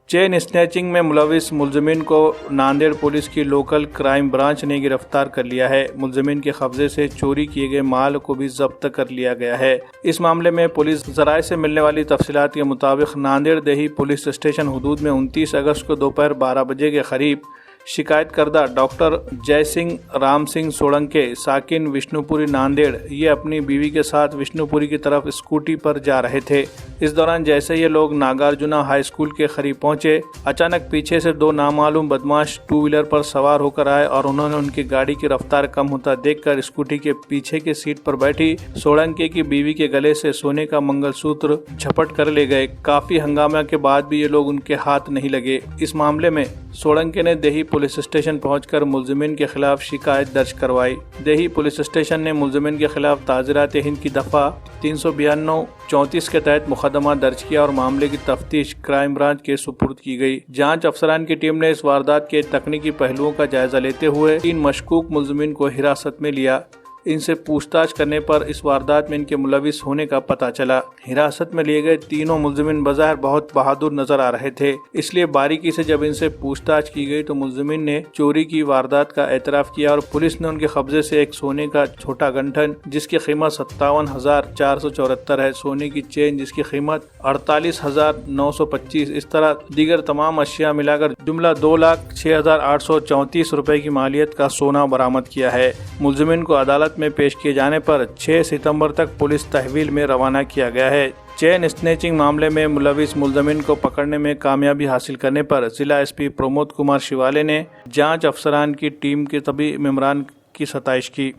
Chain snatching में मुलविस मुलजमिन को Nanded police की लोकल क्राइम ब्रांच ने गिरफ्तार कर लिया है। मुलजमिन के कब्जे से चोरी किए गए माल को भी जब्त कर लिया गया है। इस मामले में पुलिस जराये से मिलने वाली तफसीलात के मुताबिक नांदेड़ देही पुलिस स्टेशन हुदूद में 29 अगस्त को दोपहर 12 बजे के करीब शिकायत करदा डॉक्टर जय सिंह राम सिंह सोलंके साकिन विष्णुपुरी नांदेड़ ये अपनी बीवी के साथ विष्णुपुरी की तरफ स्कूटी पर जा रहे थे। इस दौरान जैसे ये लोग नागार्जुना हाई स्कूल के करीब पहुंचे, अचानक पीछे से दो नामालूम बदमाश टू व्हीलर पर सवार होकर आए और उन्होंने उनकी गाड़ी की रफ्तार कम होता देखकर स्कूटी के पीछे की सीट पर बैठी सोलंके की बीवी के गले से सोने का मंगलसूत्र झपट कर ले गए। काफी हंगामा के बाद भी ये लोग उनके हाथ नहीं लगे। इस मामले में सोलंके ने देही पुलिस स्टेशन पहुंचकर मुलजिमिन के खिलाफ शिकायत दर्ज करवाई। देही पुलिस स्टेशन ने मुलजिमिन के खिलाफ ताज़ीरात हिंद की दफ़ा 392-34 के तहत मुकदमा दर्ज किया और मामले की तफ्तीश क्राइम ब्रांच के सुपुर्द की गई। जांच अफसरान की टीम ने इस वारदात के तकनीकी पहलुओं का जायजा लेते हुए 3 मशकूक मुलजिमिन को हिरासत में लिया। इनसे पूछताछ करने पर इस वारदात में इनके मुलविस होने का पता चला। हिरासत में लिए गए तीनों मुलजिमिन बज़ाहिर बहुत बहादुर नजर आ रहे थे, इसलिए बारीकी से जब इनसे पूछताछ की गई तो मुलजिमिन ने चोरी की वारदात का एतराफ़ किया और पुलिस ने उनके कब्जे से एक सोने का छोटा गंठन जिसकी कीमत 57,474 है, सोने की चेन जिसकी कीमत 48,925, इस तरह दीगर तमाम अशिया मिलाकर जुमला 2,06,834 रुपए की मालियत का सोना बरामद किया है। मुलजिमिन को अदालत में पेश किए जाने पर 6 सितंबर तक पुलिस तहवील में रवाना किया गया है। चेन स्नैचिंग मामले में मुलविस मुलजमिन को पकड़ने में कामयाबी हासिल करने पर जिला एसपी प्रमोद कुमार शिवाले ने जांच अफसरान की टीम के सभी मेंबरान की सताइश की।